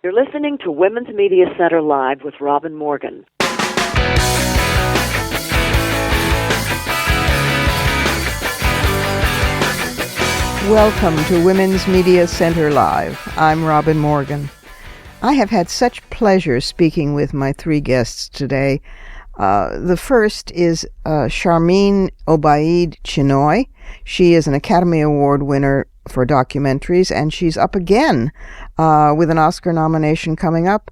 You're listening to Women's Media Center Live with Robin Morgan. Welcome to Women's Media Center Live. I'm Robin Morgan. I have had such pleasure speaking with my three guests today. The first is Sharmeen Obaid-Chinoy. She is an Academy Award winner for documentaries, and she's up again with an Oscar nomination coming up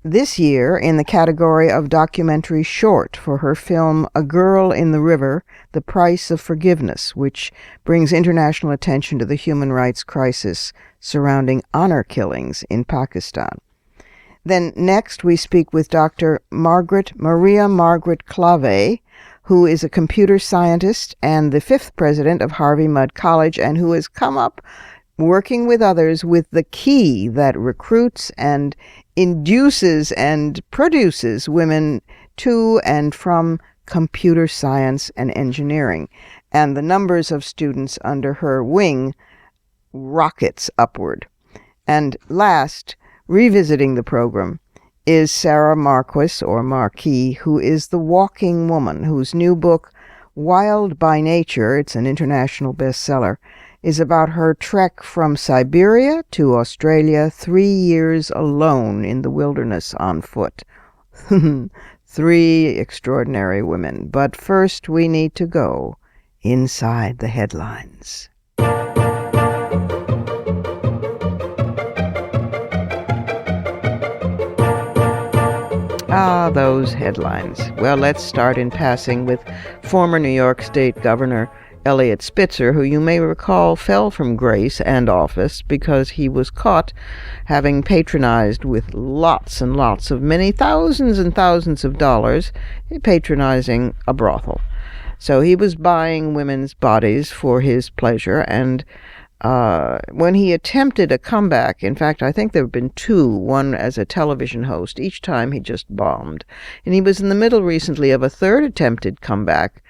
this year in the category of documentary short for her film A Girl in the River, The Price of Forgiveness, which brings international attention to the human rights crisis surrounding honor killings in Pakistan. Then next we speak with Dr. Maria Margaret Klawe, who is a computer scientist and the fifth president of Harvey Mudd College, and who has come up working with others with the key that recruits and induces and produces women to and from computer science and engineering. And the numbers of students under her wing rockets upward. And last, revisiting the program, is Sarah Marquis, or Marquis, who is the walking woman, whose new book, Wild by Nature, it's an international bestseller, is about her trek from Siberia to Australia, 3 years alone in the wilderness on foot. 3 extraordinary women. But first we need to go inside the headlines. Ah, those headlines. Well, let's start in passing with former New York State Governor Eliot Spitzer, who you may recall fell from grace and office because he was caught having patronized with lots and lots of many thousands and thousands of dollars, patronizing a brothel. So he was buying women's bodies for his pleasure, and when he attempted a comeback, in fact, I think there have been 2, one as a television host, each time he just bombed. And he was in the middle recently of a third attempted comeback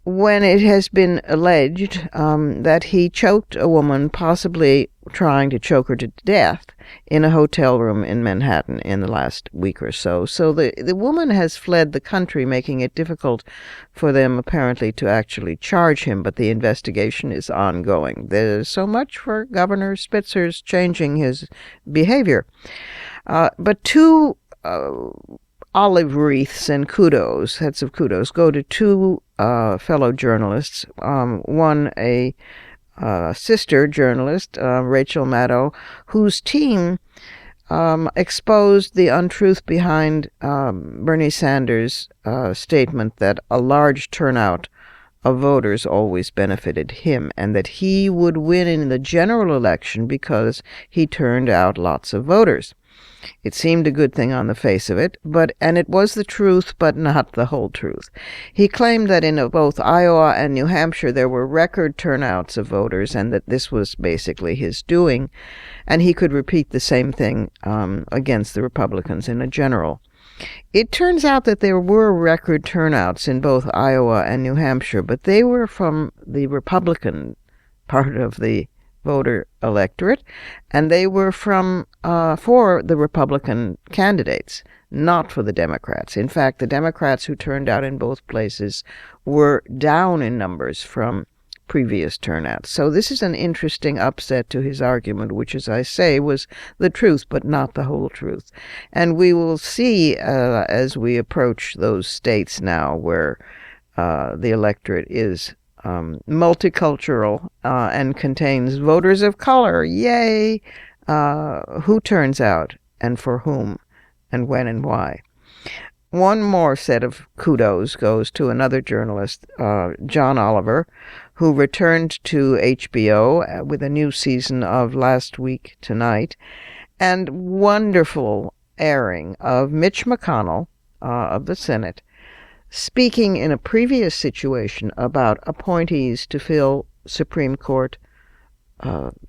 when it has been alleged that he choked a woman, possibly trying to choke her to death, in a hotel room in Manhattan in the last week or so. So the woman has fled the country, making it difficult for them apparently to actually charge him, but the investigation is ongoing. There's so much for Governor Spitzer's changing his behavior. But 2 olive wreaths and kudos, heads of kudos, go to 2 fellow journalists. One, a sister journalist, Rachel Maddow, whose team exposed the untruth behind Bernie Sanders' statement that a large turnout of voters always benefited him, and that he would win in the general election because he turned out lots of voters. It seemed a good thing on the face of it, and it was the truth, but not the whole truth. He claimed that in both Iowa and New Hampshire there were record turnouts of voters, and that this was basically his doing, and he could repeat the same thing against the Republicans in a general. It turns out that there were record turnouts in both Iowa and New Hampshire, but they were from the Republican part of the voter electorate, and they were for the Republican candidates, not for the Democrats. In fact, the Democrats who turned out in both places were down in numbers from previous turnouts. So this is an interesting upset to his argument, which, as I say, was the truth, but not the whole truth. And we will see as we approach those states now where the electorate is multicultural and contains voters of color, yay, who turns out and for whom and when and why. One more set of kudos goes to another journalist, John Oliver, who returned to HBO with a new season of Last Week Tonight, and wonderful airing of Mitch McConnell of the Senate speaking in a previous situation about appointees to fill Supreme Court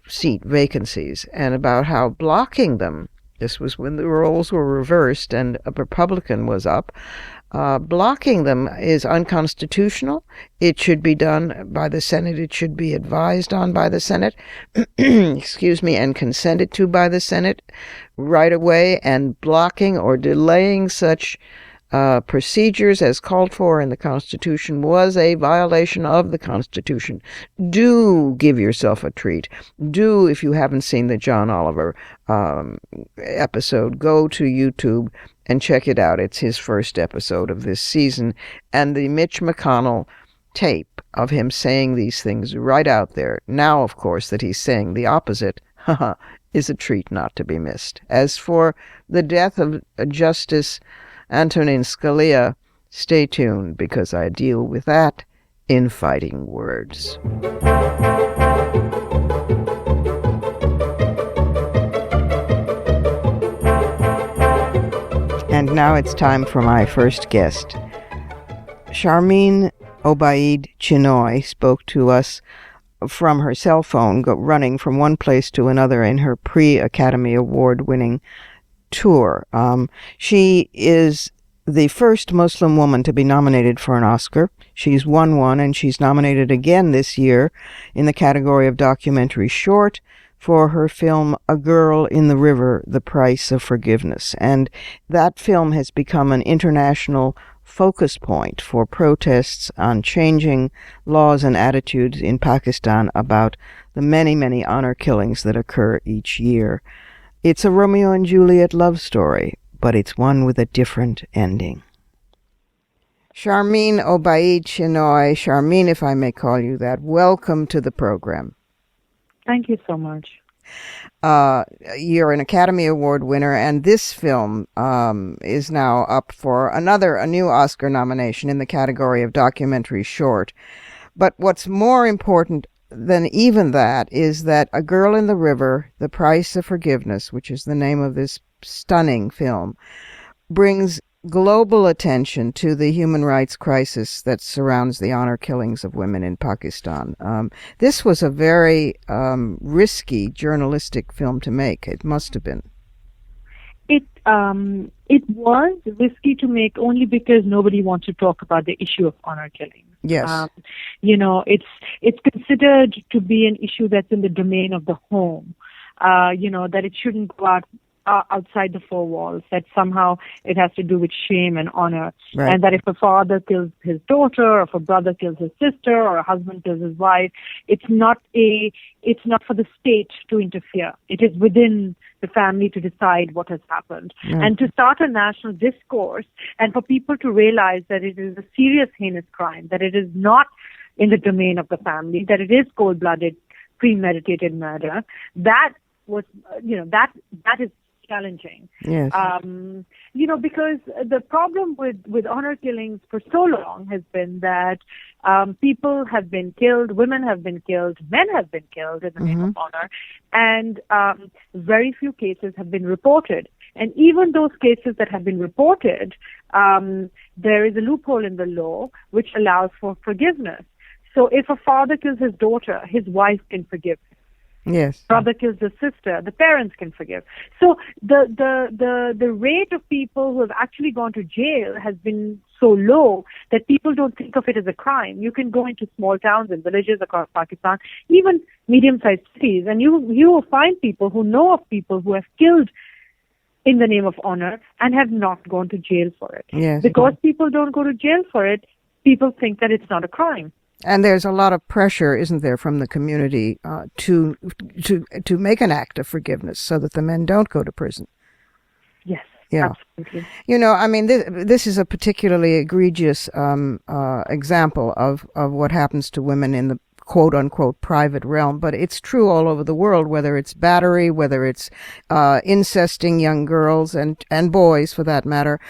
seat vacancies, and about how blocking them, this was when the roles were reversed and a Republican was up, Blocking them is unconstitutional. It should be done by the Senate. It should be advised on by the Senate, excuse me, and consented to by the Senate right away. And blocking or delaying such procedures as called for in the Constitution was a violation of the Constitution. Do give yourself a treat. Do, if you haven't seen the John Oliver episode, go to YouTube and check it out. It's his first episode of this season. And the Mitch McConnell tape of him saying these things right out there, now, of course, that he's saying the opposite, is a treat not to be missed. As for the death of Justice Antonin Scalia, stay tuned, because I deal with that in fighting words. And now it's time for my first guest. Sharmeen Obaid-Chinoy spoke to us from her cell phone, running from one place to another in her pre-Academy Award-winning tour. She is the first Muslim woman to be nominated for an Oscar. She's won one, and she's nominated again this year in the category of documentary short for her film A Girl in the River, The Price of Forgiveness. And that film has become an international focus point for protests on changing laws and attitudes in Pakistan about the many, many honor killings that occur each year. It's a Romeo and Juliet love story, but it's one with a different ending. Sharmeen Obaid-Chinoy, Sharmeen, if I may call you that, welcome to the program. Thank you so much. You're an Academy Award winner, and this film is now up for a new Oscar nomination in the category of documentary short. But what's more important than even that is that A Girl in the River, The Price of Forgiveness, which is the name of this stunning film, brings global attention to the human rights crisis that surrounds the honor killings of women in Pakistan. This was a very risky journalistic film to make. It must have been. It was risky to make only because nobody wants to talk about the issue of honor killing. Yes. It's considered to be an issue that's in the domain of the home. That it shouldn't go outside the four walls, that somehow it has to do with shame and honor. Right. And that if a father kills his daughter, or if a brother kills his sister, or a husband kills his wife, it's not for the state to interfere. It is within the family to decide what has happened. And to start a national discourse and for people to realize that it is a serious, heinous crime, that it is not in the domain of the family, that it is cold-blooded, premeditated murder, that was, that is challenging. Yes. Because the problem with honor killings for so long has been that people have been killed, women have been killed, men have been killed in the name of honor, and very few cases have been reported. And even those cases that have been reported, there is a loophole in the law which allows for forgiveness. So if a father kills his daughter, his wife can forgive him. Yes. Brother kills the sister, the parents can forgive. So the rate of people who have actually gone to jail has been so low that people don't think of it as a crime. You can go into small towns and villages across Pakistan, even medium-sized cities, and you will find people who know of people who have killed in the name of honor and have not gone to jail for it. Yes. Because people don't go to jail for it, people think that it's not a crime. And there's a lot of pressure, isn't there, from the community to make an act of forgiveness so that the men don't go to prison. Yes, yeah. Absolutely. This is a particularly egregious example of what happens to women in the quote-unquote private realm, but it's true all over the world, whether it's battery, whether it's incesting young girls and boys, for that matter,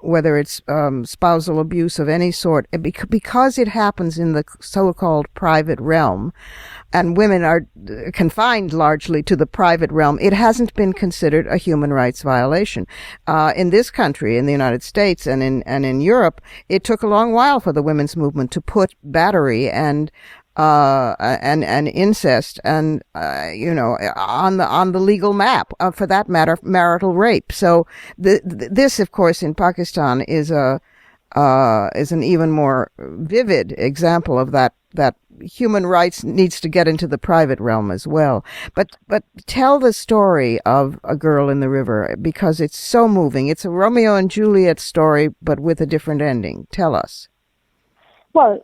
whether it's spousal abuse of any sort. Because it happens in the so-called private realm, and women are confined largely to the private realm, it hasn't been considered a human rights violation. In this country, in the United States and in Europe, it took a long while for the women's movement to put battery and incest and on the legal map, for that matter, marital rape. So this, of course, in Pakistan is a is an even more vivid example of that human rights needs to get into the private realm as well. But tell the story of A Girl in the River, because it's so moving. It's a Romeo and Juliet story, but with a different ending. Tell us. Well,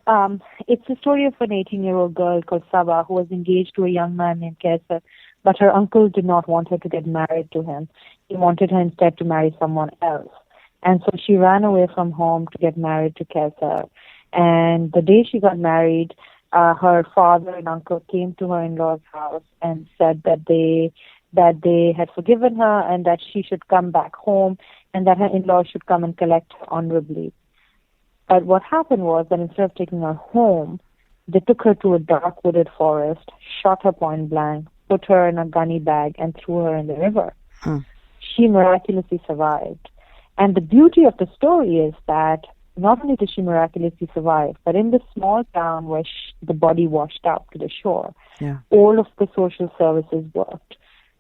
it's the story of an 18-year-old girl called Saba who was engaged to a young man named Kaisar, but her uncle did not want her to get married to him. He wanted her instead to marry someone else. And so she ran away from home to get married to Kaisar. And the day she got married, her father and uncle came to her in-laws' house and said that they had forgiven her and that she should come back home and that her in-laws should come and collect her honorably. But what happened was that instead of taking her home, they took her to a dark wooded forest, shot her point blank, put her in a gunny bag, and threw her in the river. She miraculously survived. And the beauty of the story is that not only did she miraculously survive, but in this small town where the body washed up to the shore, all of the social services worked.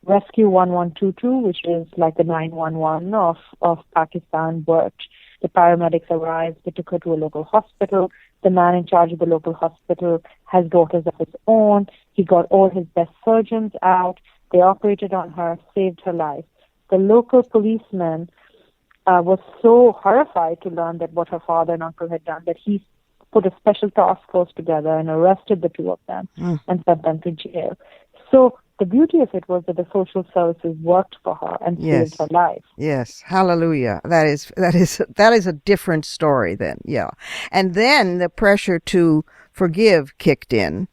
Rescue 1122, which is like the 911 of Pakistan, worked. The paramedics arrived. They took her to a local hospital. The man in charge of the local hospital has daughters of his own. He got all his best surgeons out. They operated on her, saved her life. The local policeman was so horrified to learn that what her father and uncle had done, that he put a special task force together and arrested the two of them and sent them to jail. So the beauty of it was that the social services worked for her and saved her life. Yes, hallelujah. That is a different story then. Yeah, and then the pressure to forgive kicked in.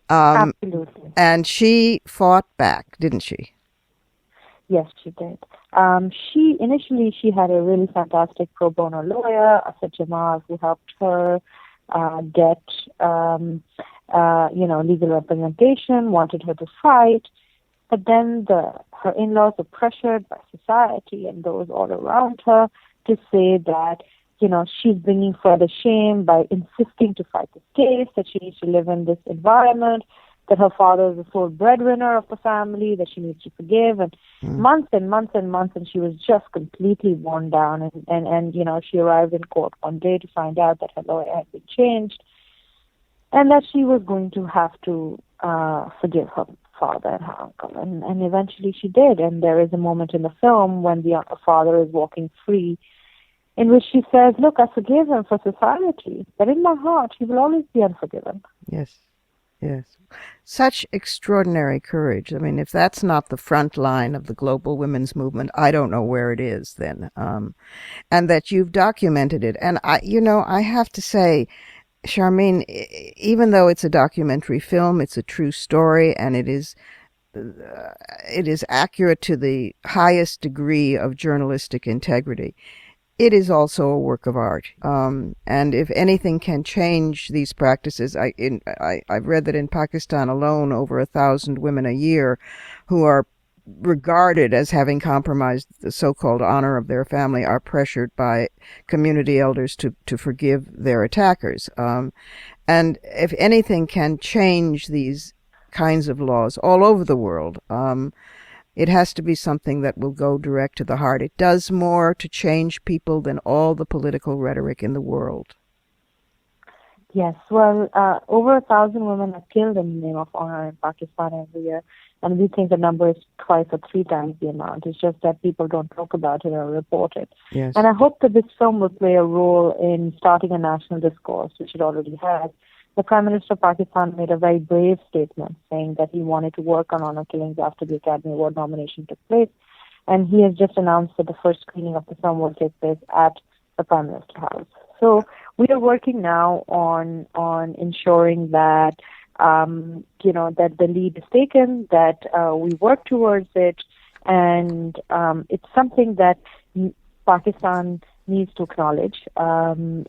Absolutely. And she fought back, didn't she? Yes, she did. She had a really fantastic pro bono lawyer, Asad Jamal, who helped her get legal representation, wanted her to fight. But then her in-laws were pressured by society and those all around her to say that, she's bringing further shame by insisting to fight this case, that she needs to live in this environment, that her father is the sole breadwinner of the family, that she needs to forgive, and months and months and months, and she was just completely worn down. And she arrived in court one day to find out that her lawyer had been changed, and that she was going to have to forgive her father and her uncle. And eventually she did. And there is a moment in the film when the father is walking free, in which she says, "Look, I forgive him for society, but in my heart, he will always be unforgiven." Yes. Yes. Such extraordinary courage. I mean, if that's not the front line of the global women's movement, I don't know where it is then. And that you've documented it. And I have to say, Sharmeen, even though it's a documentary film, it's a true story, and it is accurate to the highest degree of journalistic integrity. It is also a work of art. And if anything can change these practices, I've read that in Pakistan alone, over 1,000 women a year who are regarded as having compromised the so-called honor of their family are pressured by community elders to forgive their attackers. And if anything can change these kinds of laws all over the world, it has to be something that will go direct to the heart. It does more to change people than all the political rhetoric in the world. Yes, well, over 1,000 women are killed in the name of honor in Pakistan every year, and we think the number is twice or three times the amount. It's just that people don't talk about it or report it. Yes. And I hope that this film will play a role in starting a national discourse, which it already has. The Prime Minister of Pakistan made a very brave statement saying that he wanted to work on honor killings after the Academy Award nomination took place. And he has just announced that the first screening of the film will take place at the Prime Minister's house. So we are working now on ensuring that, that the lead is taken, that we work towards it. And it's something that Pakistan needs to acknowledge.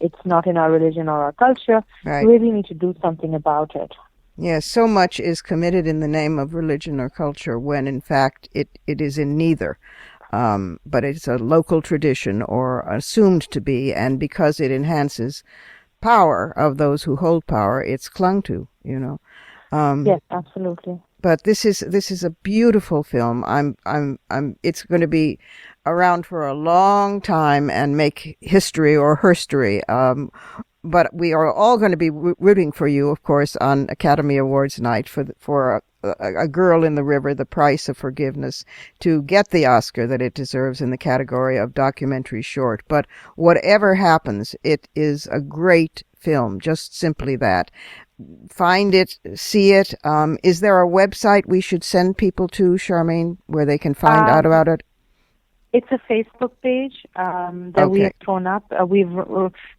It's not in our religion or our culture. Right. We really need to do something about it. Yes, so much is committed in the name of religion or culture when in fact it is in neither. But it's a local tradition or assumed to be, and because it enhances power of those who hold power, it's clung to, Yes, absolutely. But this is a beautiful film. It's going to be around for a long time and make history or herstory. But we are all going to be rooting for you, of course, on Academy Awards night for a Girl in the River, The Price of Forgiveness, to get the Oscar that it deserves in the category of documentary short. But whatever happens, it is a great film, just simply that. Find it, see it. Is there a website we should send people to, Sharmeen, where they can find out about it? It's a Facebook page that we have thrown up. We've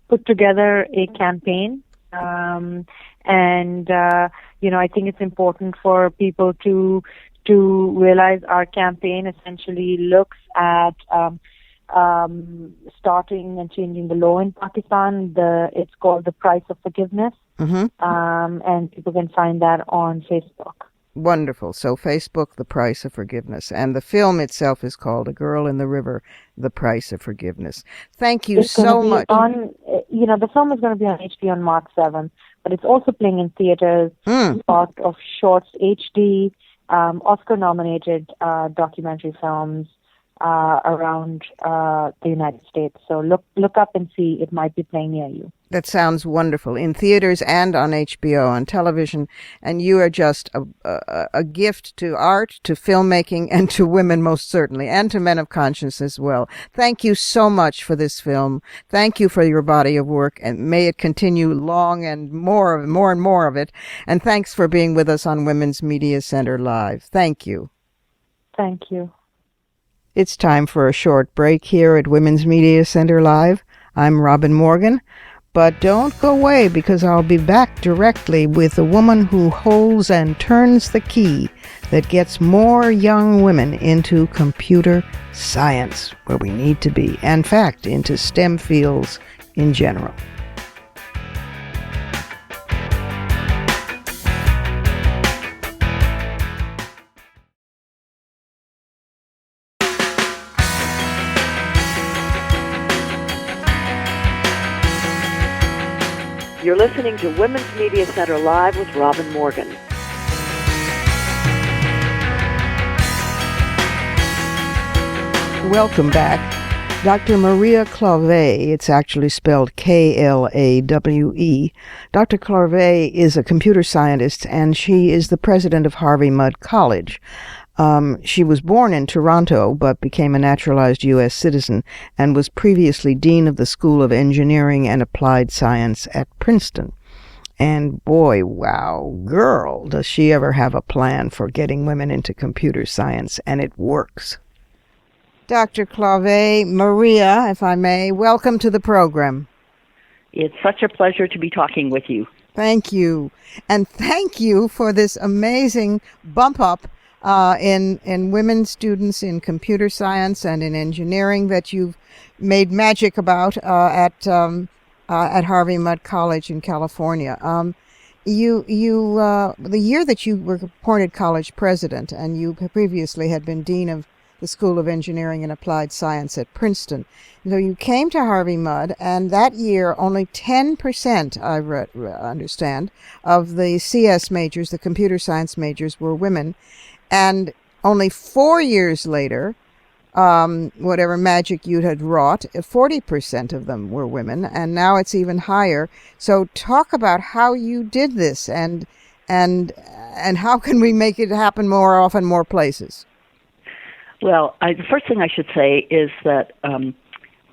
put together a campaign, and I think it's important for people to realize our campaign essentially looks at starting and changing the law in Pakistan. It's called The Price of Forgiveness, and people can find that on Facebook. Wonderful. So Facebook, The Price of Forgiveness. And the film itself is called A Girl in the River, The Price of Forgiveness. Thank you so much. The film is going to be on HBO on March 7th, but it's also playing in theaters, part of Shorts HD, Oscar-nominated documentary films around the United States. So look up and see. It might be playing near you. That sounds wonderful. In theaters and on HBO, on television. And you are just a gift to art, to filmmaking, and to women most certainly, and to men of conscience as well. Thank you so much for this film. Thank you for your body of work, and may it continue long and more and more of it. And thanks for being with us on Women's Media Center Live. Thank you. Thank you. It's time for a short break here at Women's Media Center Live. I'm Robin Morgan. But don't go away, because I'll be back directly with a woman who holds and turns the key that gets more young women into computer science, where we need to be, and in fact, into STEM fields in general. You're listening to Women's Media Center Live with Robin Morgan. Welcome back. Dr. Maria Klawe, it's actually spelled Klawe. Dr. Klawe is a computer scientist, and she is the president of Harvey Mudd College. She was born in Toronto, but became a naturalized U.S. citizen and was previously dean of the School of Engineering and Applied Science at Princeton. And boy, wow, girl, does she ever have a plan for getting women into computer science, and it works. Dr. Klawe, Maria, if I may, welcome to the program. It's such a pleasure to be talking with you. Thank you. And thank you for this amazing bump up in women students in computer science and in engineering that you've made magic about at Harvey Mudd College in California. The year that you were appointed college president, and you previously had been dean of the School of Engineering and Applied Science at Princeton. So you came to Harvey Mudd, and that year only 10%, I understand, of the CS majors, the computer science majors, were women. And only 4 years later, whatever magic you had wrought, 40% of them were women, and now it's even higher. So talk about how you did this, and how can we make it happen more often, more places? Well, the first thing I should say is that, of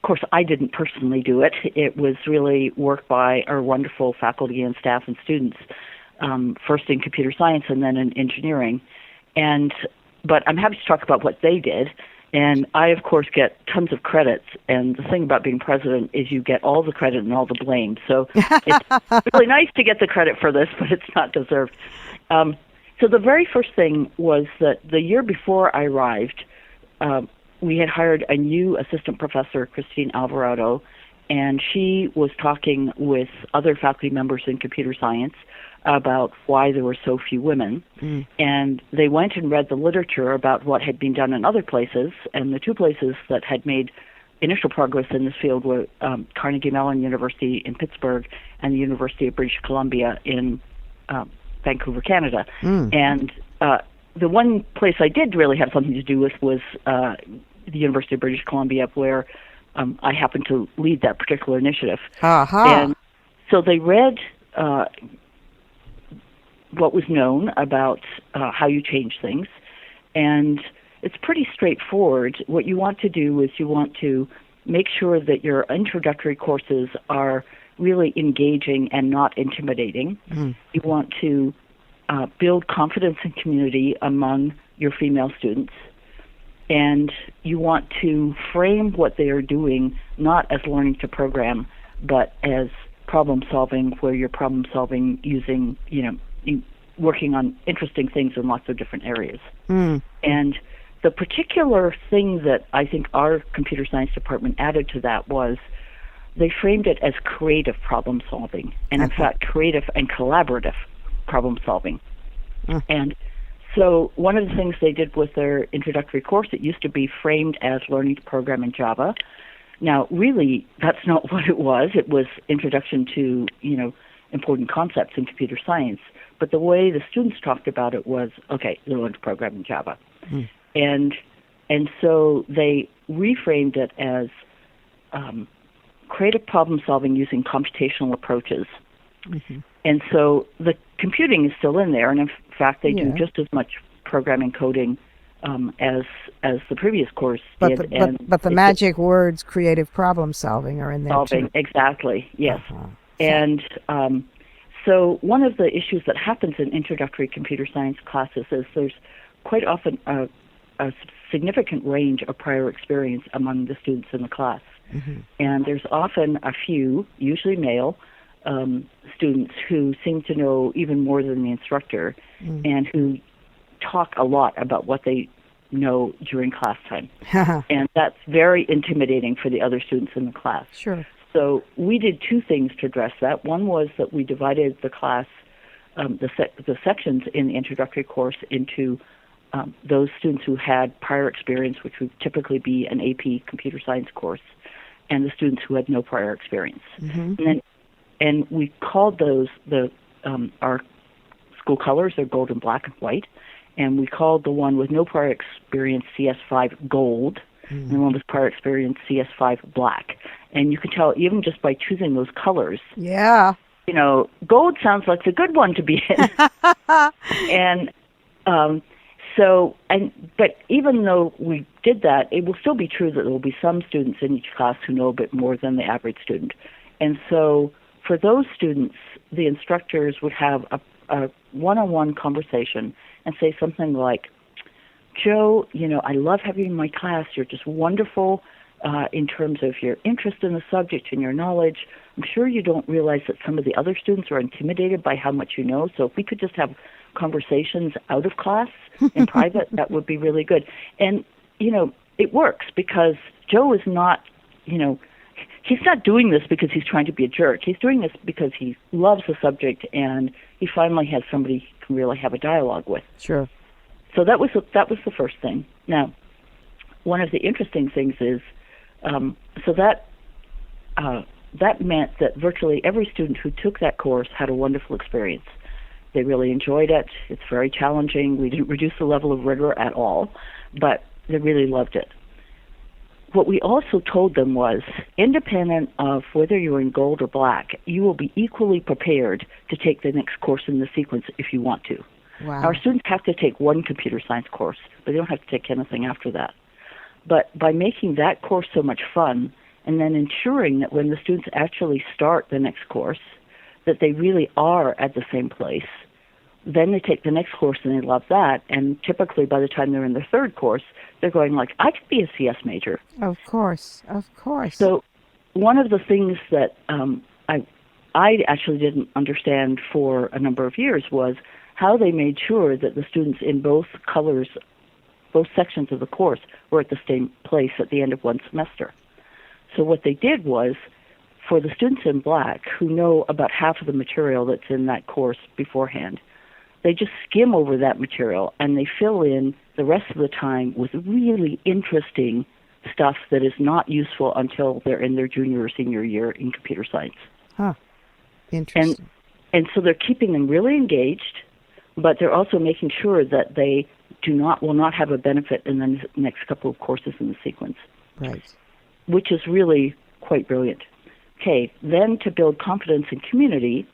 course, I didn't personally do it. It was really work by our wonderful faculty and staff and students, first in computer science and then in engineering. But I'm happy to talk about what they did. And I, of course, get tons of credits. And the thing about being president is you get all the credit and all the blame. So it's really nice to get the credit for this, but it's not deserved. So the very first thing was that the year before I arrived, we had hired a new assistant professor, Christine Alvarado, and she was talking with other faculty members in computer science about why there were so few women. And they went and read the literature about what had been done in other places, and the two places that had made initial progress in this field were Carnegie Mellon University in Pittsburgh and the University of British Columbia in Vancouver, Canada. Mm. And the one place I did really have something to do with was the University of British Columbia, where I happened to lead that particular initiative. And so they read what was known about how you change things, and it's pretty straightforward. What you want to do is you want to make sure that your introductory courses are really engaging and not intimidating. Mm. You want to build confidence and community among your female students, and you want to frame what they are doing not as learning to program, but as problem solving, where you're problem solving using, working on interesting things in lots of different areas. Mm. And the particular thing that I think our computer science department added to that was they framed it as creative problem solving, and in fact creative and collaborative problem solving. And so one of the things they did with their introductory course, it used to be framed as learning to program in Java. Now, really, that's not what it was. It was introduction to, important concepts in computer science. But the way the students talked about it was, okay, they learn to program in Java. Mm. And so they reframed it as creative problem solving using computational approaches. Mm-hmm. And so the computing is still in there, and in fact, they do just as much programming coding as the previous course did. But the magic words creative problem solving are in there too. Exactly, yes. And so one of the issues that happens in introductory computer science classes is there's quite often a significant range of prior experience among the students in the class. Mm-hmm. And there's often a few, usually male, students who seem to know even more than the instructor and who talk a lot about what they know during class time. And that's very intimidating for the other students in the class. Sure. So we did two things to address that. One was that we divided the class, the sections in the introductory course into those students who had prior experience, which would typically be an AP computer science course, and the students who had no prior experience. Mm-hmm. And we called those our school colors are gold and black and white, and we called the one with no prior experience CS5 gold, and the one with prior experience CS5 black. And you can tell even just by choosing those colors. Yeah. Gold sounds like the good one to be in. And but even though we did that, it will still be true that there will be some students in each class who know a bit more than the average student. And so for those students, the instructors would have a one-on-one conversation and say something like, Joe, I love having you in my class. You're just wonderful in terms of your interest in the subject and your knowledge. I'm sure you don't realize that some of the other students are intimidated by how much you know. So if we could just have conversations out of class in private, that would be really good. And, it works because Joe is not, he's not doing this because he's trying to be a jerk. He's doing this because he loves the subject and he finally has somebody he can really have a dialogue with. Sure. So that was the first thing. Now, one of the interesting things is, that meant that virtually every student who took that course had a wonderful experience. They really enjoyed it. It's very challenging. We didn't reduce the level of rigor at all, but they really loved it. What we also told them was, independent of whether you're in gold or black, you will be equally prepared to take the next course in the sequence if you want to. Wow. Our students have to take one computer science course, but they don't have to take anything after that. But by making that course so much fun, and then ensuring that when the students actually start the next course, that they really are at the same place, then they take the next course and they love that, and typically by the time they're in their third course, they're going like, I could be a CS major. Of course. So one of the things that I actually didn't understand for a number of years was how they made sure that the students in both sections of the course were at the same place at the end of one semester. So what they did was, for the students in black who know about half of the material that's in that course beforehand, they just skim over that material and they fill in the rest of the time with really interesting stuff that is not useful until they're in their junior or senior year in computer science. Huh. Interesting. And so they're keeping them really engaged. but they're also making sure that they will not have a benefit in the next couple of courses in the sequence. Right. Which is really quite brilliant. Okay, then to build confidence in community,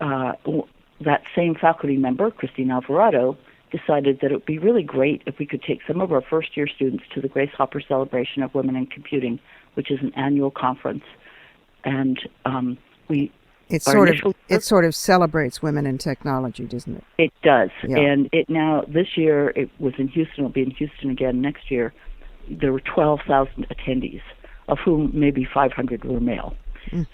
that same faculty member, Christine Alvarado, decided that it would be really great if we could take some of our first-year students to the Grace Hopper Celebration of Women in Computing, which is an annual conference. And it sort of celebrates women in technology, doesn't it? It does. Yeah. And this year, it was in Houston. It'll be in Houston again next year. There were 12,000 attendees, of whom maybe 500 were male.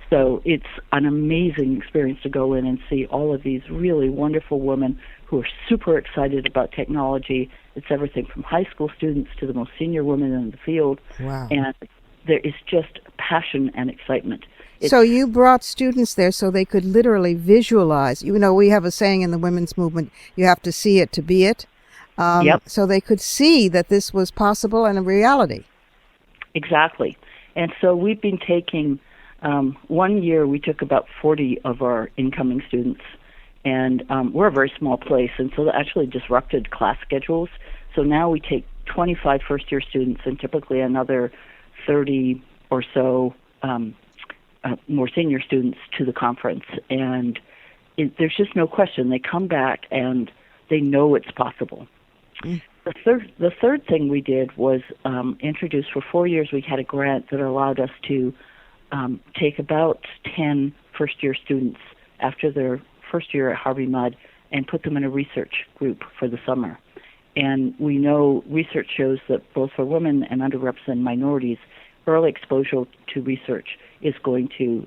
So it's an amazing experience to go in and see all of these really wonderful women who are super excited about technology. It's everything from high school students to the most senior women in the field. Wow. And there is just passion and excitement. So you brought students there so they could literally visualize. You know, we have a saying in the women's movement, you have to see it to be it. Yep. So they could see that this was possible and a reality. Exactly. And so we've been taking, one year we took about 40 of our incoming students, and we're a very small place, and so that actually disrupted class schedules. So now we take 25 first-year students and typically another 30 or so more senior students to the conference. And there's just no question. They come back and they know it's possible. The third thing we did was introduce, for 4 years, we had a grant that allowed us to take about 10 first-year students after their first year at Harvey Mudd and put them in a research group for the summer. And we know research shows that both for women and underrepresented minorities, early exposure to research is going to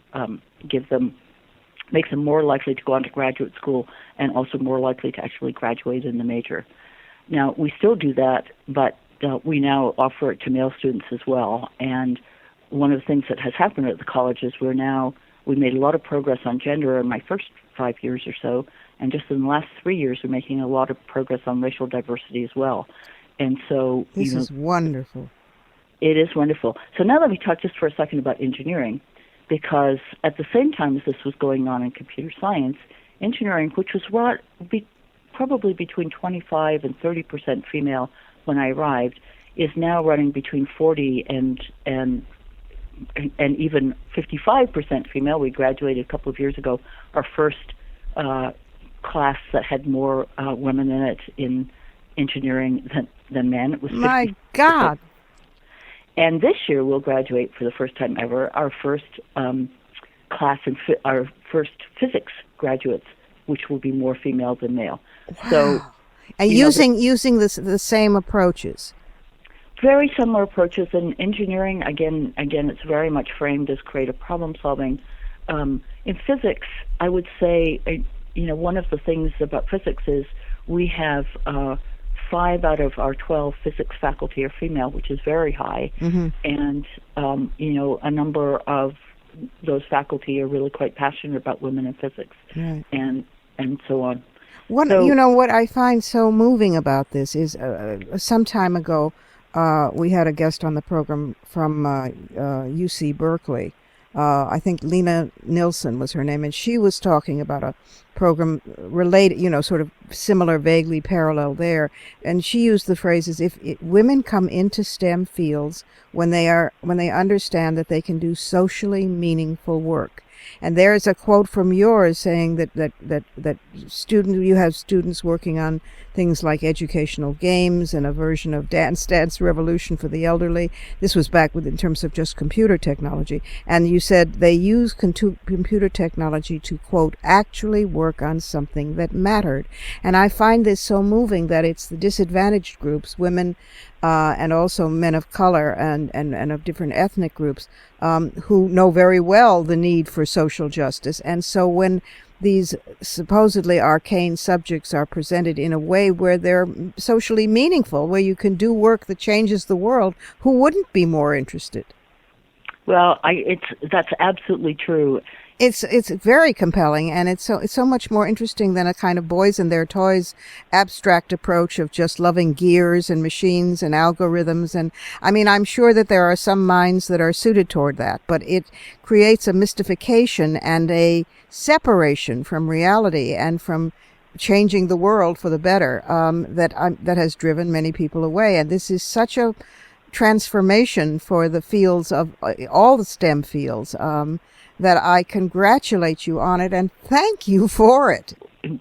make them more likely to go on to graduate school and also more likely to actually graduate in the major. Now, we still do that, but we now offer it to male students as well. And one of the things that has happened at the college is we made a lot of progress on gender in my first 5 years or so, and just in the last 3 years we're making a lot of progress on racial diversity as well. And so this is wonderful. It is wonderful. So now let me talk just for a second about engineering, because at the same time as this was going on in computer science, engineering, which was probably between 25 and 30% female when I arrived, is now running between 40 and even 55% female. We graduated a couple of years ago, our first class that had more women in it in engineering than men. It was 50%. My God. And this year we'll graduate for the first time ever our first class in our first physics graduates, which will be more female than male. Wow. So, and using the same approaches. Very similar approaches. In engineering, again, it's very much framed as creative problem solving. In physics, I would say, one of the things about physics is we have 5 out of our 12 physics faculty are female, which is very high. Mm-hmm. And, a number of those faculty are really quite passionate about women in physics, right, and so on. What I find so moving about this is some time ago, we had a guest on the program from UC Berkeley. I think Lena Nilsson was her name, and she was talking about a program related, sort of similar, vaguely parallel there. And she used the phrases, if women come into STEM fields when they understand that they can do socially meaningful work. And there's a quote from yours saying that you have students working on things like educational games and a version of Dance Revolution for the elderly. This was back in terms of just computer technology. And you said they use computer technology to, quote, actually work on something that mattered. And I find this so moving that it's the disadvantaged groups, women and also men of color and of different ethnic groups who know very well the need for social justice. And so when these supposedly arcane subjects are presented in a way where they're socially meaningful, where you can do work that changes the world, who wouldn't be more interested? Well, that's absolutely true. It's very compelling, and it's so much more interesting than a kind of boys and their toys abstract approach of just loving gears and machines and algorithms. And I mean, I'm sure that there are some minds that are suited toward that, but it creates a mystification and a separation from reality and from changing the world for the better, that has driven many people away. And this is such a transformation for the fields of all the STEM fields, that I congratulate you on it and thank you for it.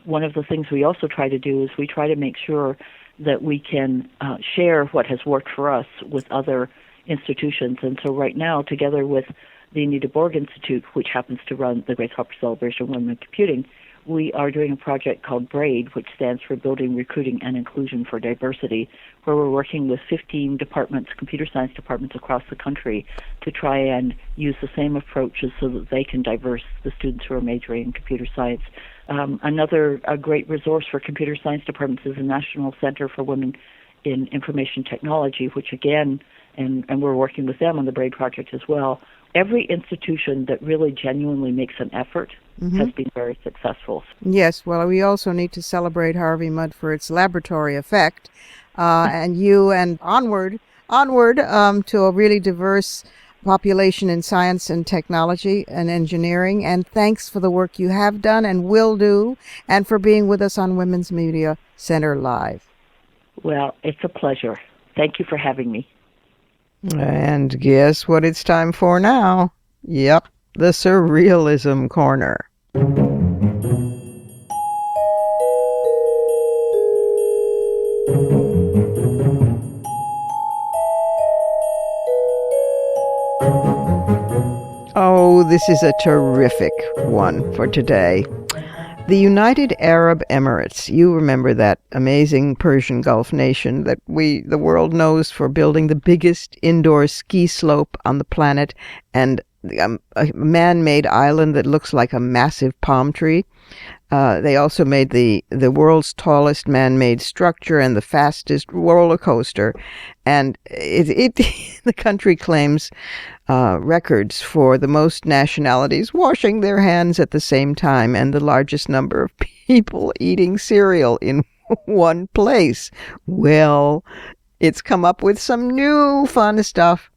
One of the things we also try to do is we try to make sure that we can share what has worked for us with other institutions. And so right now, together with the Anita Borg Institute, which happens to run the Grace Hopper Celebration of Women in Computing, we are doing a project called BRAID, which stands for Building Recruiting and Inclusion for Diversity, where we're working with 15 departments, computer science departments across the country, to try and use the same approaches so that they can diverse the students who are majoring in computer science. Another great resource for computer science departments is the National Center for Women in Information Technology, which again, and we're working with them on the BRAID project as well. Every institution that really genuinely makes an effort has been very successful. Yes, well, we also need to celebrate Harvey Mudd for its laboratory effect, and you, and onward to a really diverse population in science and technology and engineering. And thanks for the work you have done and will do, and for being with us on Women's Media Center Live. Well, it's a pleasure. Thank you for having me. And guess what it's time for now? Yep, the Surrealism Corner. Oh, this is a terrific one for today. The United Arab Emirates, you remember that amazing Persian Gulf nation that the world knows for building the biggest indoor ski slope on the planet and a man-made island that looks like a massive palm tree. They also made the world's tallest man-made structure and the fastest roller coaster. And the country claims records for the most nationalities washing their hands at the same time and the largest number of people eating cereal in one place. Well, it's come up with some new fun stuff.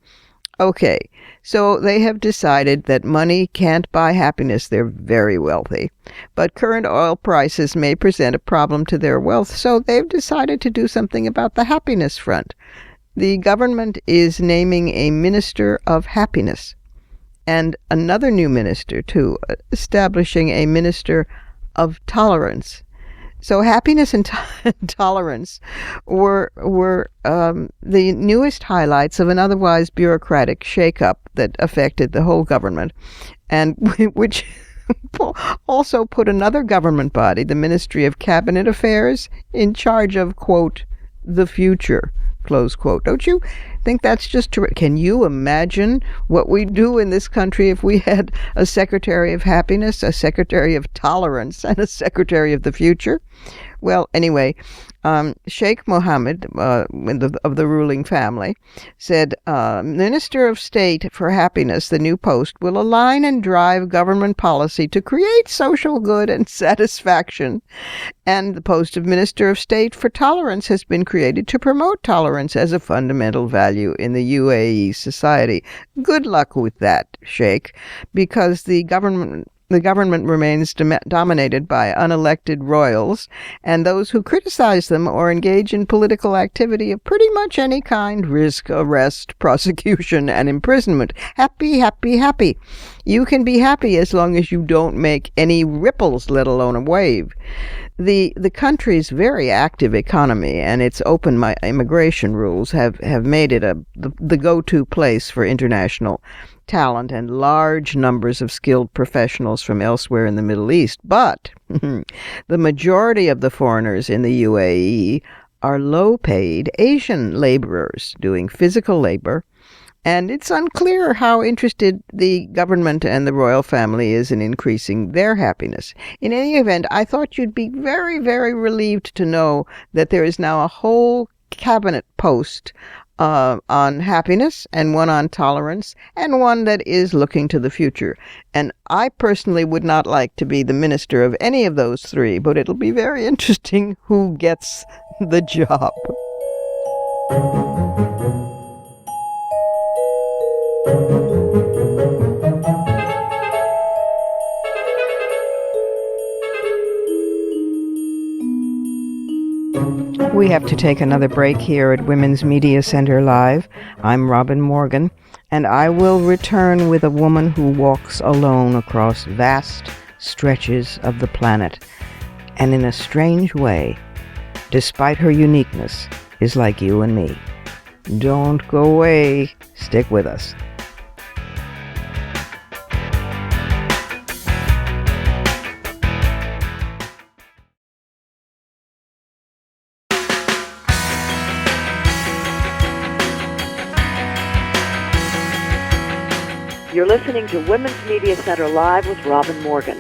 Okay, so they have decided that money can't buy happiness. They're very wealthy. But current oil prices may present a problem to their wealth, so they've decided to do something about the happiness front. The government is naming a minister of happiness and another new minister, too, establishing a minister of tolerance. So happiness and tolerance were the newest highlights of an otherwise bureaucratic shakeup that affected the whole government, and which also put another government body, the Ministry of Cabinet Affairs, in charge of, quote, the future, close quote. Don't you think that's just terrific? Can you imagine what we'd do in this country if we had a Secretary of Happiness, a Secretary of Tolerance, and a Secretary of the Future? Well, anyway, Sheikh Mohammed of the ruling family said, Minister of State for Happiness, the new post, will align and drive government policy to create social good and satisfaction. And the post of Minister of State for Tolerance has been created to promote tolerance as a fundamental value in the UAE society. Good luck with that, Sheikh, because the government remains dominated by unelected royals, and those who criticize them or engage in political activity of pretty much any kind risk arrest, prosecution, and imprisonment. Happy, happy, happy. You can be happy as long as you don't make any ripples, let alone a wave. The country's very active economy and its open immigration rules have made it the go-to place for international talent and large numbers of skilled professionals from elsewhere in the Middle East. But the majority of the foreigners in the UAE are low-paid Asian laborers doing physical labor, and it's unclear how interested the government and the royal family is in increasing their happiness. In any event, I thought you'd be very, very relieved to know that there is now a whole cabinet post on happiness, and one on tolerance, and one that is looking to the future. And I personally would not like to be the minister of any of those three, but it'll be very interesting who gets the job. We have to take another break here at Women's Media Center Live. I'm Robin Morgan, and I will return with a woman who walks alone across vast stretches of the planet, and in a strange way, despite her uniqueness, is like you and me. Don't go away. Stick with us. You're listening to Women's Media Center Live with Robin Morgan.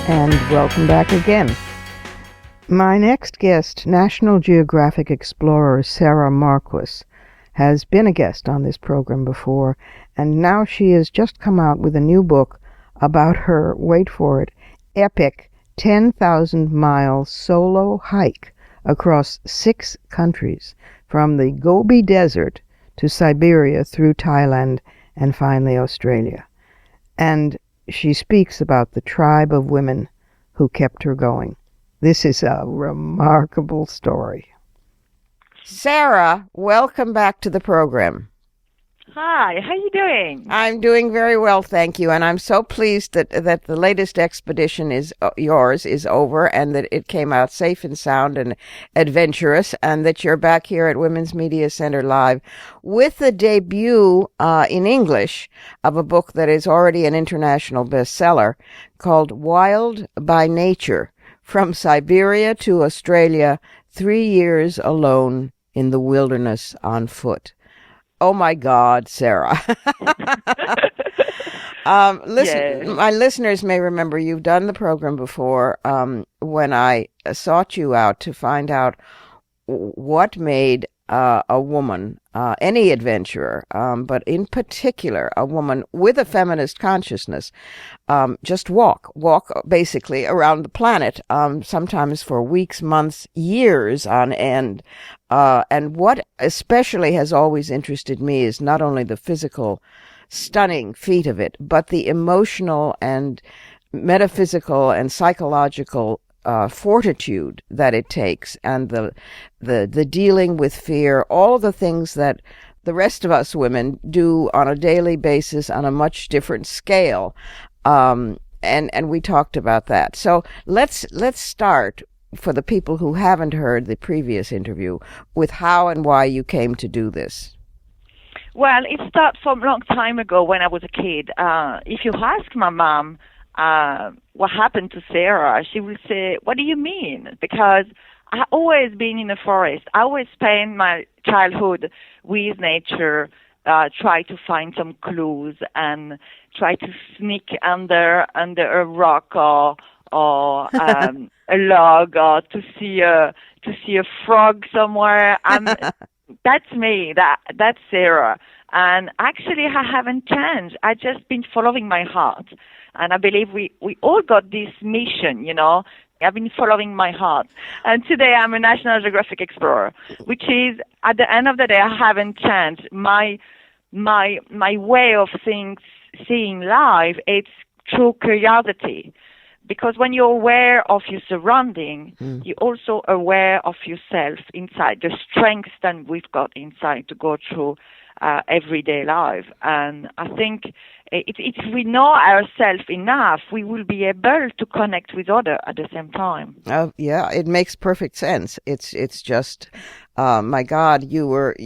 And welcome back again. My next guest, National Geographic explorer Sarah Marquis, has been a guest on this program before, and now she has just come out with a new book about her, wait for it, epic 10,000-mile solo hike across 6 countries, from the Gobi Desert to Siberia through Thailand and finally Australia. And she speaks about the tribe of women who kept her going. This is a remarkable story. Sarah, welcome back to the program. Hi, how are you doing? I'm doing very well, thank you, and I'm so pleased that the latest expedition is yours is over, and that it came out safe and sound and adventurous, and that you're back here at Women's Media Center Live with the debut in English of a book that is already an international bestseller called Wild by Nature: From Siberia to Australia, 3 years alone in the wilderness on foot. Oh my God, Sarah. My listeners may remember you've done the program before when I sought you out to find out what made a woman, any adventurer, but in particular a woman with a feminist consciousness, just walk basically around the planet, sometimes for weeks, months, years on end. And what especially has always interested me is not only the physical, stunning feat of it, but the emotional and metaphysical and psychological fortitude that it takes, and the dealing with fear, all of the things that the rest of us women do on a daily basis on a much different scale. And we talked about that. So let's start, for the people who haven't heard the previous interview, with how and why you came to do this. Well, it started from a long time ago when I was a kid. If you ask my mom what happened to Sarah, she will say, "What do you mean?" Because I always been in the forest. I always spent my childhood with nature, try to find some clues and try to sneak under a rock or a log, or to see a frog somewhere. That's me. That's Sarah. And actually, I haven't changed. I just been following my heart, and I believe we all got this mission. I've been following my heart, and today I'm a National Geographic explorer, which is, at the end of the day, I haven't changed. My way of seeing life, it's through curiosity. Because when you're aware of your surrounding, you're also aware of yourself inside, the strengths that we've got inside to go through everyday life. And I think if we know ourselves enough, we will be able to connect with others at the same time. Yeah, it makes perfect sense. It's just, my God, you were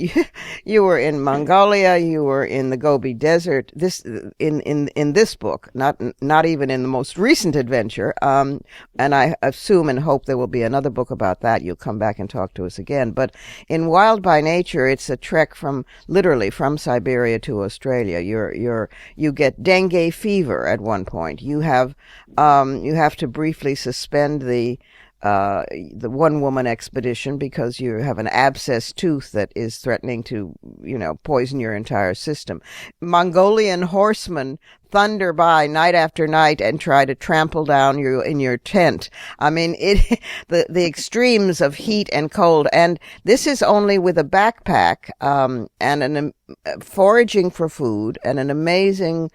in Mongolia, you were in the Gobi Desert. This in this book, not even in the most recent adventure. And I assume and hope there will be another book about that. You'll come back and talk to us again. But in Wild by Nature, it's a trek literally from Siberia to Australia. You get dengue fever at one point. You have to briefly suspend the one-woman expedition because you have an abscessed tooth that is threatening to, poison your entire system. Mongolian horsemen thunder by night after night and try to trample down you in your tent. I mean, the extremes of heat and cold, and this is only with a backpack and foraging for food and an amazing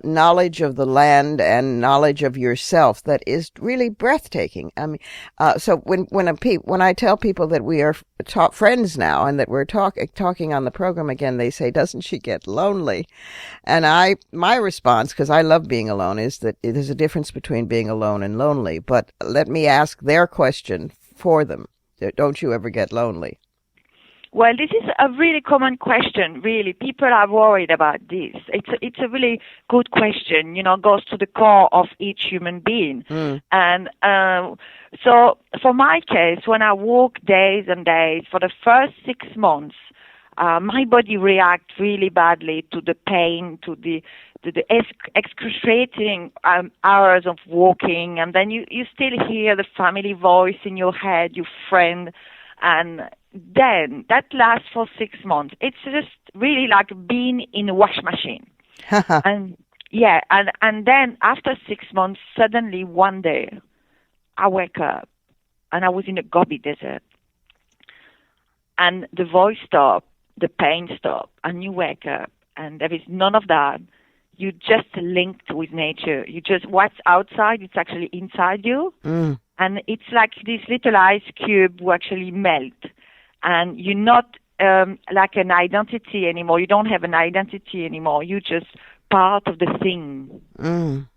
knowledge of the land and knowledge of yourself that is really breathtaking. I mean, so when I tell people that we are friends now and that we're talking on the program again, they say, "Doesn't she get lonely?" And my response, because I love being alone, is that there's a difference between being alone and lonely. But let me ask their question for them. Don't you ever get lonely? Well, this is a really common question, really. People are worried about this. It's a really good question, goes to the core of each human being. And so for my case, when I walk days and days, for the first 6 months, my body reacts really badly to the pain, to the excruciating hours of walking. And then you still hear the family voice in your head, your friend, and then that lasts for 6 months. It's just really like being in a wash machine. And then after 6 months, suddenly one day I wake up and I was in a Gobi desert, and the voice stopped, the pain stopped, and you wake up and there is none of that. You just linked with nature. You just, what's outside, it's actually inside you. And it's like this little ice cube will actually melt. And you're not like an identity anymore. You don't have an identity anymore. You're just part of the thing. And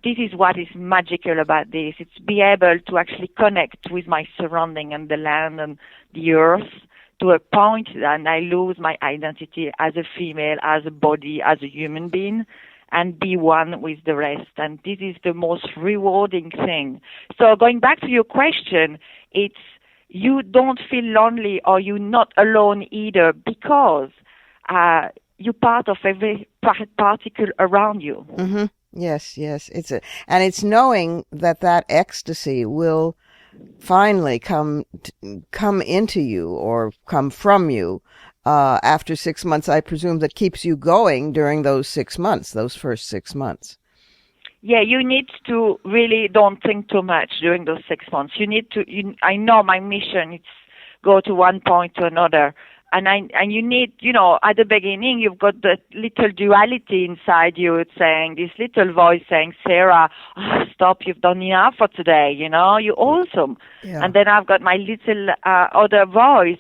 this is what is magical about this. It's be able to actually connect with my surrounding and the land and the earth to a point that I lose my identity as a female, as a body, as a human being, and be one with the rest. And this is the most rewarding thing. So going back to your question, it's you don't feel lonely or you're not alone either, because you're part of every particle around you. Yes. It's knowing that ecstasy will finally come into you or come from you after 6 months, I presume, that keeps you going during those 6 months, those first 6 months. Yeah, you need to really don't think too much during those 6 months. You need to, I know my mission is go to one point to another. And you need, at the beginning, you've got the little duality inside you. It's saying, this little voice saying, Sarah, stop, you've done enough for today, you're awesome. Yeah. And then I've got my little other voice,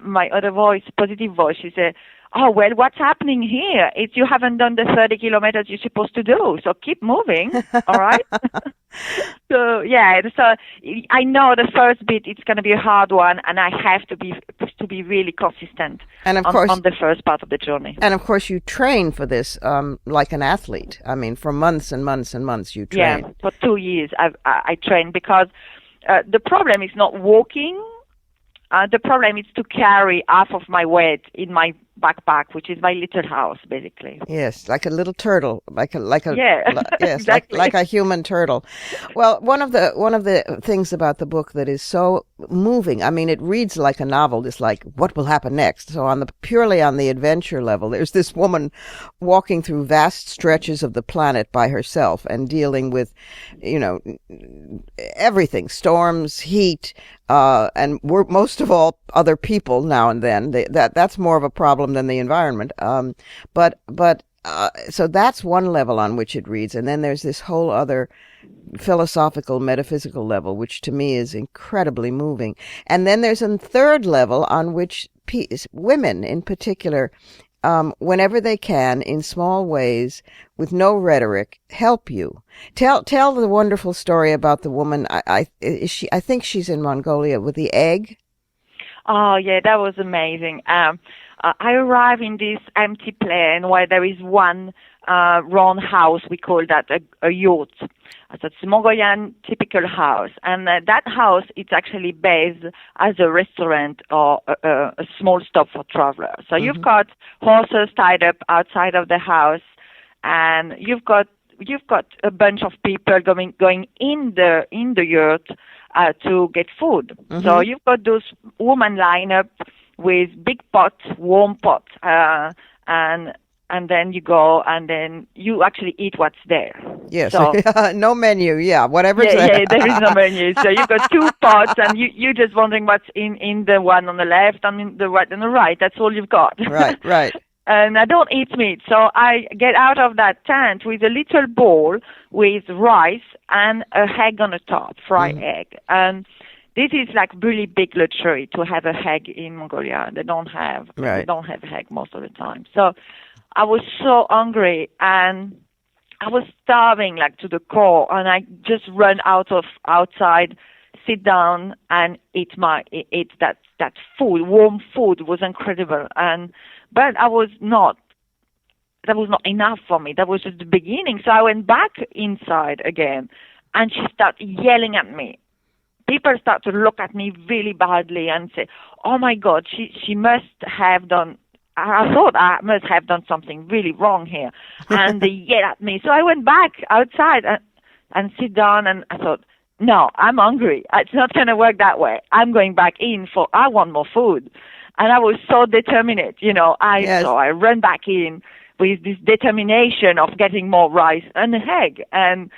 my other voice, positive voice. She said, oh, well, what's happening here? It's you haven't done the 30 kilometers you're supposed to do, so keep moving, all right? So I know the first bit, it's going to be a hard one, and I have to be really consistent on the first part of the journey. And, of course, you train for this like an athlete. I mean, for months and months and months you train. Yeah, for 2 years I trained, because the problem is not walking. The problem is to carry half of my weight in my backpack, which is my little house, basically. Yes, like a little turtle, yes, exactly. like a human turtle. Well, one of the things about the book that is so moving, I mean, it reads like a novel. It's like, what will happen next? So purely on the adventure level, there's this woman walking through vast stretches of the planet by herself and dealing with, everything: storms, heat, and most of all, other people now and then. That's more of a problem than the environment. So that's one level on which it reads. And then there's this whole other philosophical, metaphysical level, which to me is incredibly moving. And then there's a third level on which women in particular, whenever they can, in small ways, with no rhetoric, help you. Tell the wonderful story about the woman. I think she's in Mongolia with the egg. Oh yeah, that was amazing. I arrived in this empty plain where there is one round house. We call that a yurt. So it's a Mongolian typical house, and that house it's actually based as a restaurant or a small stop for travelers. So you've got horses tied up outside of the house, and you've got a bunch of people going in the yurt to get food. So you've got those women lined up with big pots, warm pots, and then you go and then you actually eat what's there. Yes, so, no menu, whatever's there. Yeah, there is no menu. So you've got two pots and you're just wondering what's in the one on the left and in the one on the right. That's all you've got. Right. and I don't eat meat. So I get out of that tent with a little bowl with rice and a egg on the top, fried egg. And this is like really big luxury to have a egg in Mongolia. They don't have egg most of the time. So I was so hungry and I was starving like to the core, and I just ran outside, sit down and eat that food. Warm food was incredible, but that was not enough for me. That was just the beginning. So I went back inside again, and she started yelling at me. People start to look at me really badly and say, "Oh my God, she must have done." I thought I must have done something really wrong here, and they yelled at me. So I went back outside and sit down, and I thought, no, I'm hungry. It's not going to work that way. I'm going back in I want more food. And I was so determined, So I ran back in with this determination of getting more rice and an egg. And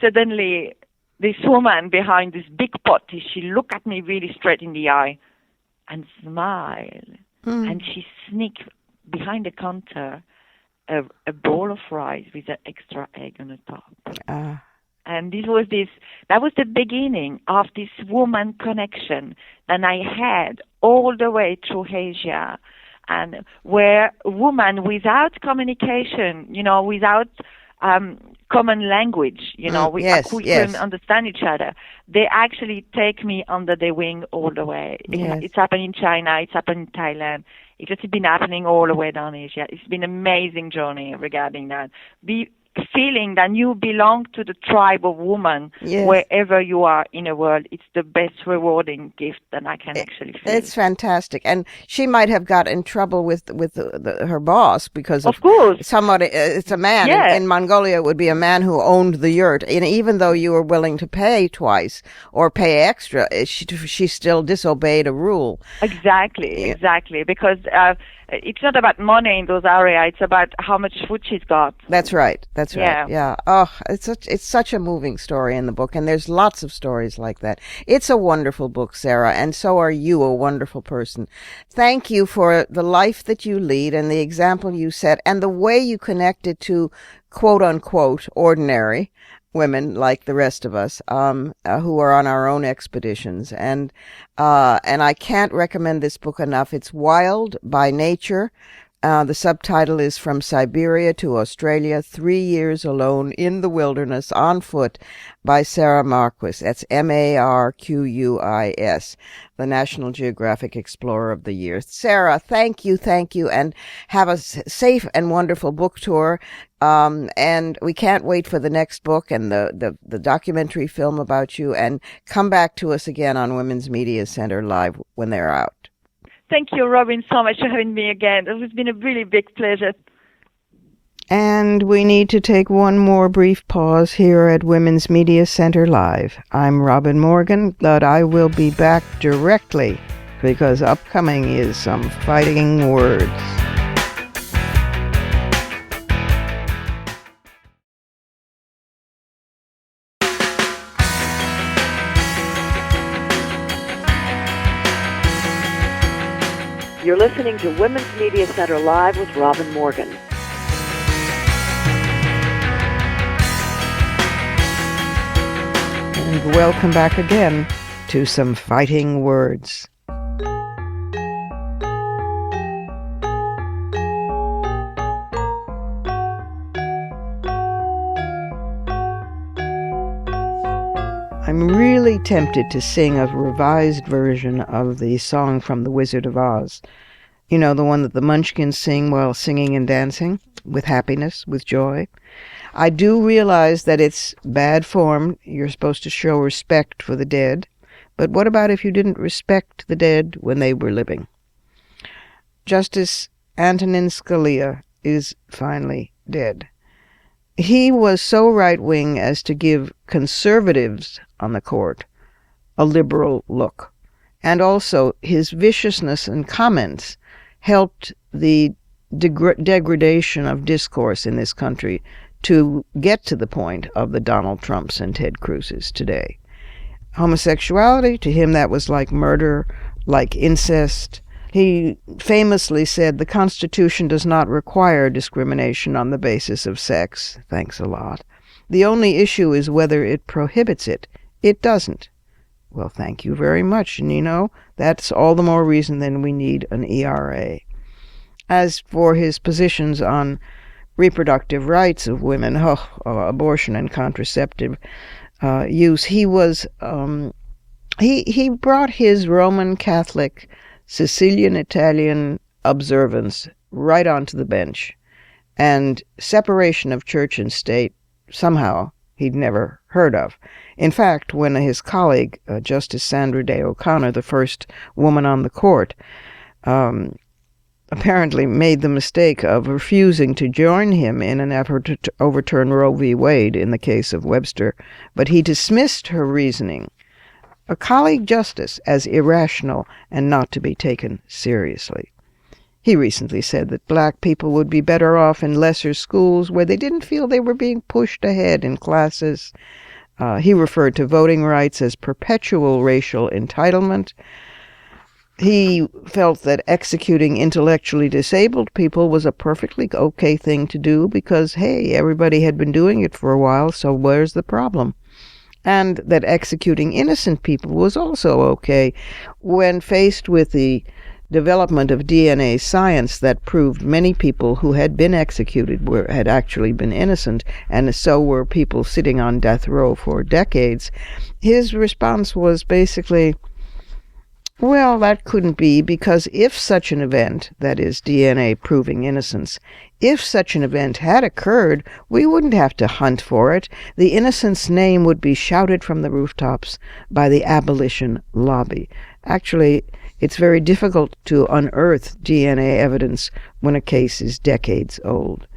suddenly this woman behind this big pot, she looked at me really straight in the eye and smiled. And she sneaked behind the counter a bowl of rice with an extra egg on the top. And that was the beginning of this woman connection that I had all the way through Asia, and where women without communication, without common language, we couldn't understand each other. They actually take me under their wing all the way. It's happened in China. It's happened in Thailand. It's just been happening all the way down Asia. It's been an amazing journey regarding that. Feeling that you belong to the tribe of women wherever you are in the world. It's the best rewarding gift that I can actually feel. It's fantastic. And she might have got in trouble with her boss because of course. Somebody, it's a man. In Mongolia, it would be a man who owned the yurt. And even though you were willing to pay twice or pay extra, she still disobeyed a rule. Exactly. Because it's not about money in those areas. It's about how much food she's got. That's right. Yeah. Oh, it's such a moving story in the book, and there's lots of stories like that. It's a wonderful book, Sarah, and so are you, a wonderful person. Thank you for the life that you lead and the example you set and the way you connected to quote unquote ordinary women like the rest of us, who are on our own expeditions. And I can't recommend this book enough. It's wild by nature. The subtitle is From Siberia to Australia, 3 Years Alone in the Wilderness on Foot by Sarah Marquis. That's Marquis, the National Geographic Explorer of the Year. Sarah, thank you, and have a safe and wonderful book tour. And we can't wait for the next book and the documentary film about you, and come back to us again on Women's Media Center Live when they're out. Thank you, Robin, so much for having me again. It has been a really big pleasure. And we need to take one more brief pause here at Women's Media Center Live. I'm Robin Morgan, but I will be back directly because upcoming is Some Fighting Words. You're listening to Women's Media Center Live with Robin Morgan. And welcome back again to Some Fighting Words. I'm really tempted to sing a revised version of the song from The Wizard of Oz. You know, the one that the Munchkins sing while singing and dancing with happiness, with joy. I do realize that it's bad form. You're supposed to show respect for the dead. But what about if you didn't respect the dead when they were living? Justice Antonin Scalia is finally dead. He was so right-wing as to give conservatives on the court a liberal look. And also, his viciousness and comments helped the degradation of discourse in this country to get to the point of the Donald Trumps and Ted Cruzes today. Homosexuality, to him that was like murder, like incest, He famously said, "The Constitution does not require discrimination on the basis of sex." Thanks a lot. "The only issue is whether it prohibits it. It doesn't." Well, thank you very much, Nino. That's all the more reason then we need an ERA. As for his positions on reproductive rights of women, abortion and contraceptive use, he was he brought his Roman Catholic Sicilian Italian observance right onto the bench, and separation of church and state somehow he'd never heard of. In fact, when his colleague, Justice Sandra Day O'Connor, the first woman on the court, apparently made the mistake of refusing to join him in an effort to overturn Roe v. Wade in the case of Webster, but he dismissed her reasoning, a colleague justice, as irrational and not to be taken seriously. He recently said that black people would be better off in lesser schools where they didn't feel they were being pushed ahead in classes. He referred to voting rights as perpetual racial entitlement. He felt that executing intellectually disabled people was a perfectly okay thing to do because, hey, everybody had been doing it for a while, so where's the problem? And that executing innocent people was also okay when faced with the development of DNA science that proved many people who had been executed had actually been innocent, and so were people sitting on death row for decades. His response was basically, well, that couldn't be, because if such an event, that is DNA proving innocence, if such an event had occurred, we wouldn't have to hunt for it. The innocent's name would be shouted from the rooftops by the abolition lobby. Actually, it's very difficult to unearth DNA evidence when a case is decades old.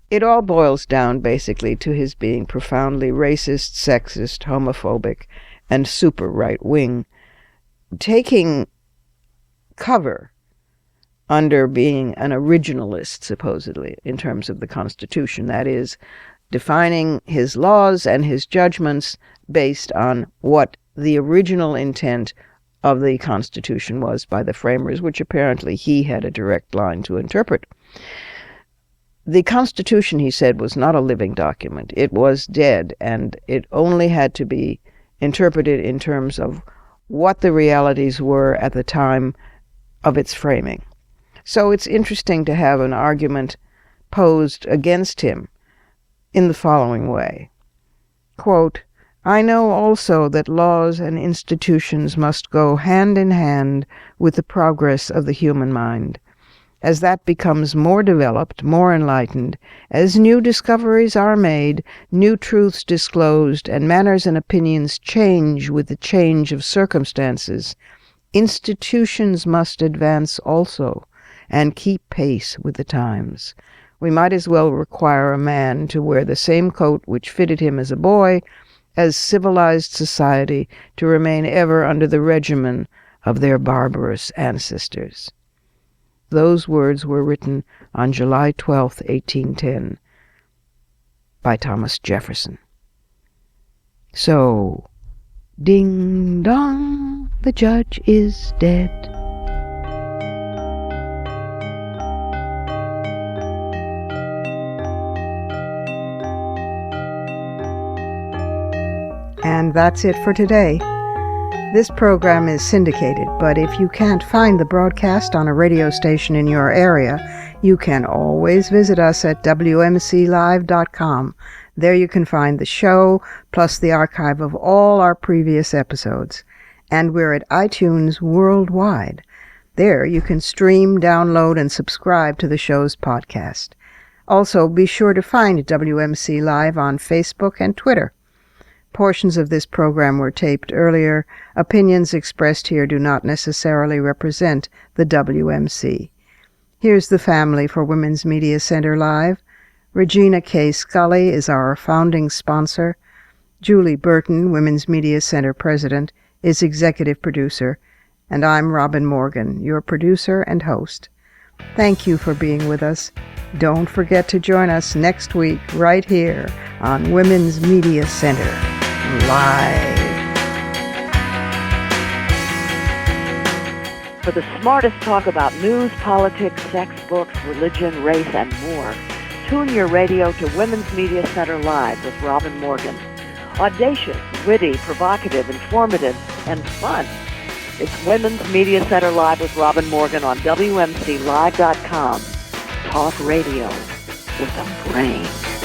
It all boils down basically to his being profoundly racist, sexist, homophobic, and super right-wing, taking cover under being an originalist, supposedly, in terms of the Constitution. That is, defining his laws and his judgments based on what the original intent of the Constitution was by the framers, which apparently he had a direct line to interpret. The Constitution, he said, was not a living document. It was dead, and it only had to be interpreted in terms of what the realities were at the time of its framing. So it's interesting to have an argument posed against him in the following way. Quote, "I know also that laws and institutions must go hand in hand with the progress of the human mind. As that becomes more developed, more enlightened, as new discoveries are made, new truths disclosed, and manners and opinions change with the change of circumstances, institutions must advance also, and keep pace with the times. We might as well require a man to wear the same coat which fitted him as a boy, as civilized society to remain ever under the regimen of their barbarous ancestors." Those words were written on July 12, 1810, by Thomas Jefferson. So, ding dong, the judge is dead. And that's it for today. This program is syndicated, but if you can't find the broadcast on a radio station in your area, you can always visit us at WMClive.com. There you can find the show, plus the archive of all our previous episodes. And we're at iTunes worldwide. There you can stream, download, and subscribe to the show's podcast. Also, be sure to find WMC Live on Facebook and Twitter. Portions of this program were taped earlier. Opinions expressed here do not necessarily represent the WMC. Here's the family for Women's Media Center Live. Regina K. Scully is our founding sponsor. Julie Burton, Women's Media Center President, is executive producer. And I'm Robin Morgan, your producer and host. Thank you for being with us. Don't forget to join us next week right here on Women's Media Center Live. For the smartest talk about news, politics, sex, books, religion, race, and more, tune your radio to Women's Media Center Live with Robin Morgan. Audacious, witty, provocative, informative, and fun. It's Women's Media Center Live with Robin Morgan on WMCLive.com. Talk radio with a brain.